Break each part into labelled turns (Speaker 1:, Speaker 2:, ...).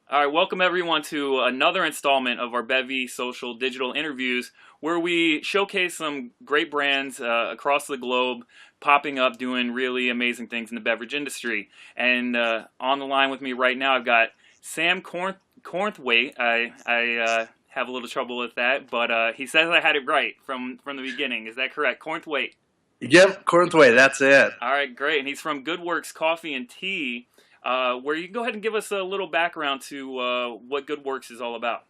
Speaker 1: All right, welcome everyone to another installment of our Bevy social digital interviews where we showcase some great brands across the globe popping up doing really amazing things in the beverage industry. And on the line with me right now, I've got Sam Cornthwaite. I have a little trouble with that, but he says I had it right from the beginning. Is that correct? Cornthwaite.
Speaker 2: Yep, Cornthway, that's it.
Speaker 1: All right, great. And he's from GoodWorks Coffee and Tea, where you can go ahead and give us a little background to what GoodWorks is all about.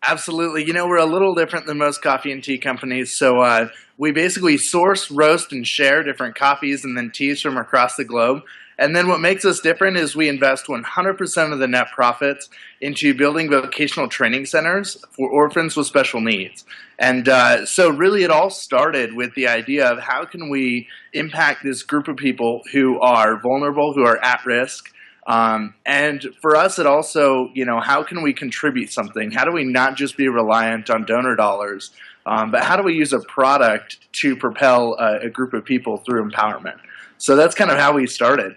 Speaker 2: Absolutely. We're a little different than most coffee and tea companies. So we basically source, roast, and share different coffees and then teas from across the globe. And then what makes us different is we invest 100% of the net profits into building vocational training centers for orphans with special needs. And so really it all started with the idea of how can we impact this group of people who are vulnerable, who are at risk. And for us, it also, how can we contribute something? How do we not just be reliant on donor dollars, but how do we use a product to propel a group of people through empowerment? So that's kind of how we started.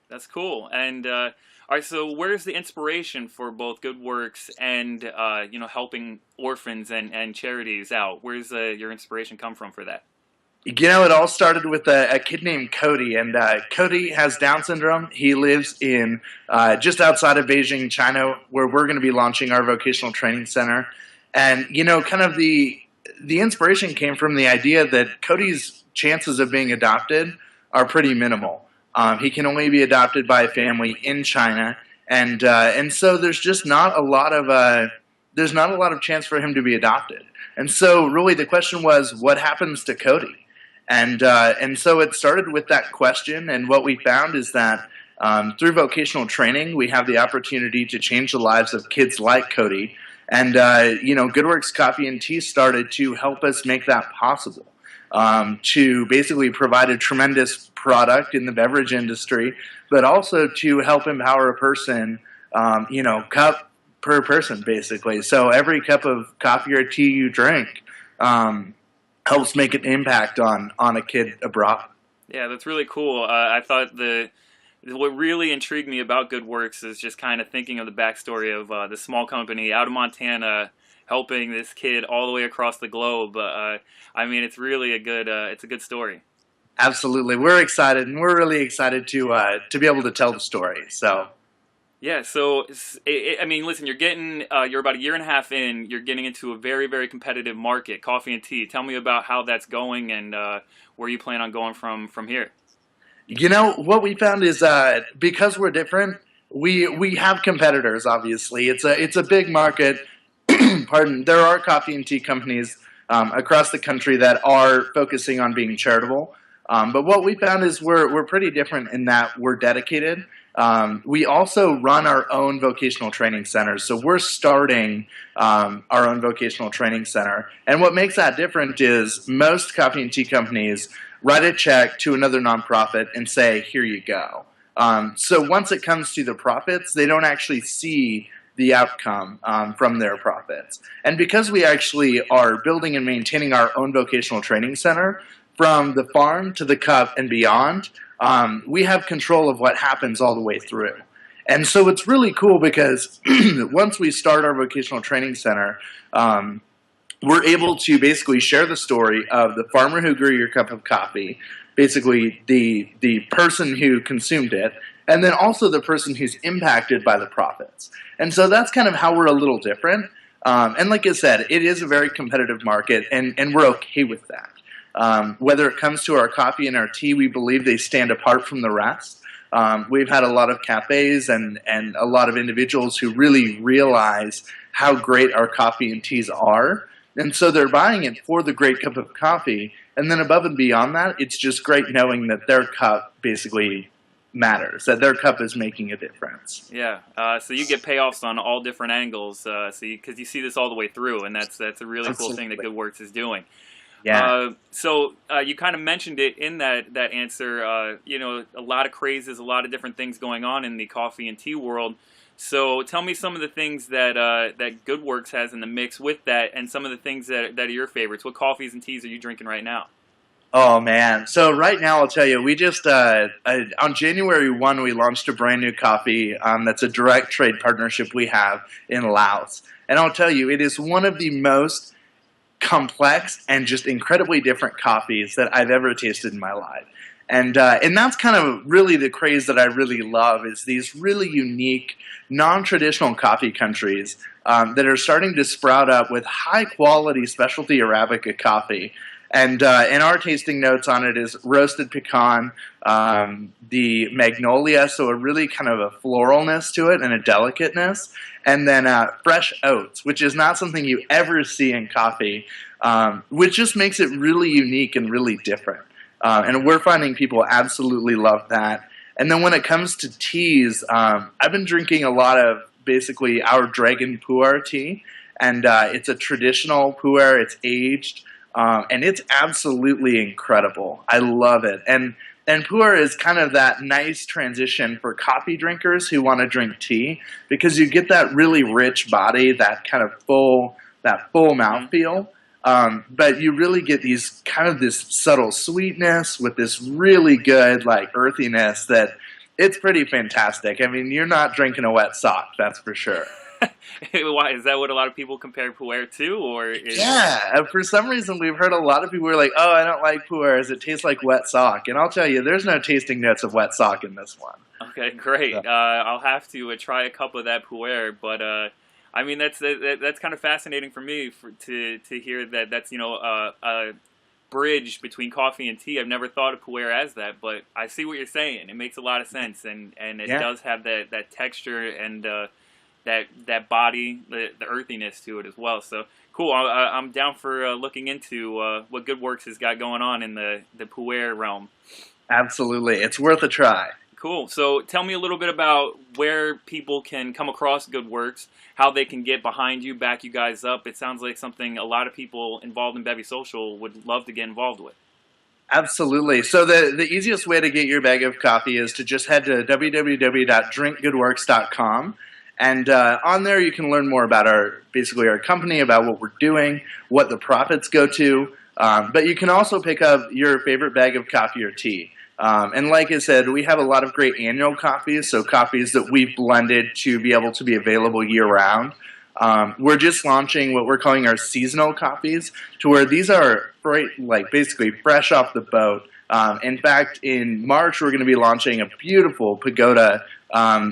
Speaker 1: That's cool. And all right, so where's the inspiration for both GoodWorks and helping orphans and charities out? Where's your inspiration come from for that?
Speaker 2: It all started with a kid named Cody, and Cody has Down syndrome. He lives in just outside of Beijing, China, where we're going to be launching our vocational training center. And kind of the inspiration came from the idea that Cody's chances of being adopted are pretty minimal. He can only be adopted by a family in China, and so there's just not a lot of chance for him to be adopted. And so really the question was, what happens to Cody? And so it started with that question, and what we found is that through vocational training, we have the opportunity to change the lives of kids like Cody. And GoodWorks Coffee and Tea started to help us make that possible, to basically provide a tremendous product in the beverage industry, but also to help empower a person, cup per person, basically. So every cup of coffee or tea you drink, helps make an impact on a kid abroad.
Speaker 1: Yeah, that's really cool. I thought what really intrigued me about GoodWorks is just kind of thinking of the backstory of the small company out of Montana helping this kid all the way across the globe. I mean, it's really it's a good story.
Speaker 2: Absolutely, we're excited, and we're really excited to be able to tell the story. So
Speaker 1: Yeah, so I mean, listen, you're about a year and a half in. You're getting into a very, very competitive market, coffee and tea. Tell me about how that's going and where you plan on going from here.
Speaker 2: what we found is because we're different, we have competitors. Obviously, it's a big market. Pardon. There are coffee and tea companies across the country that are focusing on being charitable. But what we found is we're pretty different in that we're dedicated. We also run our own vocational training centers. So we're starting our own vocational training center. And what makes that different is most coffee and tea companies write a check to another nonprofit and say, here you go. So once it comes to the profits, they don't actually see the outcome from their profits. And because we actually are building and maintaining our own vocational training center, from the farm to the cup and beyond, we have control of what happens all the way through. And so it's really cool because once we start our vocational training center, we're able to basically share the story of the farmer who grew your cup of coffee, basically the person who consumed it, and then also the person who's impacted by the profits. And so that's kind of how we're a little different. And like I said, it is a very competitive market, and we're okay with that. Whether it comes to our coffee and our tea, we believe they stand apart from the rest. We've had a lot of cafes and a lot of individuals who really realize how great our coffee and teas are. And so they're buying it for the great cup of coffee. And then above and beyond that, it's just great knowing that their cup basically matters, that their cup is making a difference.
Speaker 1: Yeah, so you get payoffs on all different angles, because you see this all the way through, and that's a really cool thing that
Speaker 2: Absolutely.
Speaker 1: GoodWorks is doing.
Speaker 2: Yeah.
Speaker 1: So you kind of mentioned it in that answer. A lot of crazes, a lot of different things going on in the coffee and tea world. So tell me some of the things that GoodWorks has in the mix with that, and some of the things that are your favorites. What coffees and teas are you drinking right now?
Speaker 2: Oh man! So right now, I'll tell you, we just on January 1, we launched a brand new coffee that's a direct trade partnership we have in Laos, and I'll tell you, it is one of the most complex and just incredibly different coffees that I've ever tasted in my life. And that's kind of really the craze that I really love is these really unique, non-traditional coffee countries that are starting to sprout up with high-quality specialty Arabica coffee. And our tasting notes on it is roasted pecan, the magnolia, so a really kind of a floralness to it and a delicateness, and then fresh oats, which is not something you ever see in coffee, which just makes it really unique and really different. And we're finding people absolutely love that. And then when it comes to teas, I've been drinking a lot of basically our Dragon Pu'er tea, and it's a traditional pu'er. It's aged. And it's absolutely incredible. I love it. And pu'er is kind of that nice transition for coffee drinkers who want to drink tea because you get that really rich body, that kind of full mouthfeel. But you really get these kind of this subtle sweetness with this really good like earthiness that it's pretty fantastic. I mean, you're not drinking a wet sock, that's for sure.
Speaker 1: Why is that what a lot of people compare pu'er to, or is...
Speaker 2: Yeah, for some reason we've heard a lot of people are like, "Oh, I don't like pu'ers. It tastes like wet sock." And I'll tell you, there's no tasting notes of wet sock in this one.
Speaker 1: Okay, great.
Speaker 2: So.
Speaker 1: I'll have to try a cup of that pu'er, but I mean that's kind of fascinating for me to hear that that's a bridge between coffee and tea. I've never thought of pu'er as that, but I see what you're saying. It makes a lot of sense, and it does have that texture and that body, the earthiness to it as well. So cool. I'm down for looking into what GoodWorks has got going on in the pu'er realm.
Speaker 2: Absolutely, it's worth a try.
Speaker 1: Cool. So tell me a little bit about where people can come across GoodWorks, how they can get behind you, back you guys up. It sounds like something a lot of people involved in Bevy Social would love to get involved with.
Speaker 2: Absolutely. So the easiest way to get your bag of coffee is to just head to www.drinkgoodworks.com. And on there, you can learn more about our company, about what we're doing, what the profits go to. But you can also pick up your favorite bag of coffee or tea. And like I said, we have a lot of great annual coffees, so coffees that we've blended to be able to be available year-round. We're just launching what we're calling our seasonal coffees, to where these are basically fresh off the boat. In fact, in March, we're going to be launching a beautiful pagoda,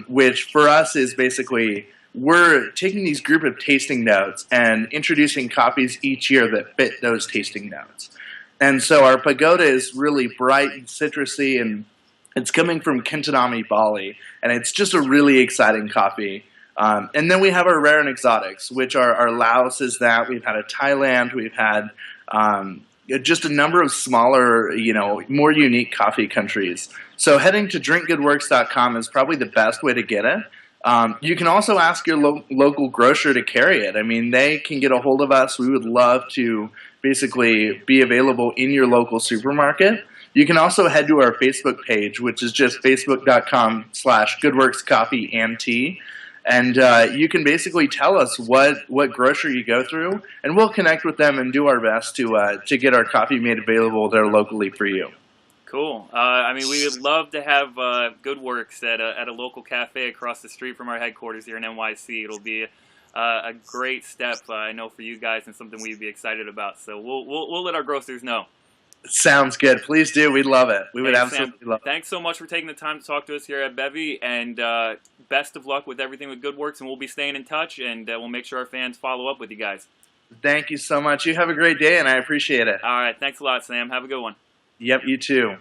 Speaker 2: which for us is basically we're taking these group of tasting notes and introducing coffees each year that fit those tasting notes. And so our pagoda is really bright and citrusy, and it's coming from Kintanami, Bali, and it's just a really exciting coffee. And then we have our rare and exotics, which are our Laos is that. We've had a Thailand, we've had just a number of smaller, more unique coffee countries. So heading to drinkgoodworks.com is probably the best way to get it. You can also ask your local grocer to carry it. I mean, they can get a hold of us. We would love to basically be available in your local supermarket. You can also head to our Facebook page, which is just facebook.com/GoodWorksCoffeeandTea. And you can basically tell us what grocery you go through, and we'll connect with them and do our best to get our coffee made available there locally for you.
Speaker 1: Cool. I mean, we would love to have GoodWorks at a local cafe across the street from our headquarters here in NYC. It'll be a great step, I know, for you guys, and something we'd be excited about. So we'll let our grocers know.
Speaker 2: Sounds good. Please do. We'd love it. We would
Speaker 1: Hey,
Speaker 2: absolutely
Speaker 1: Sam,
Speaker 2: love it.
Speaker 1: thanks so much for taking the time to talk to us here at Bevy, and best of luck with everything with GoodWorks, and we'll be staying in touch, and we'll make sure our fans follow up with you guys.
Speaker 2: Thank you so much. You have a great day, and I appreciate it.
Speaker 1: All right. Thanks a lot, Sam. Have a good one.
Speaker 2: Yep, you too.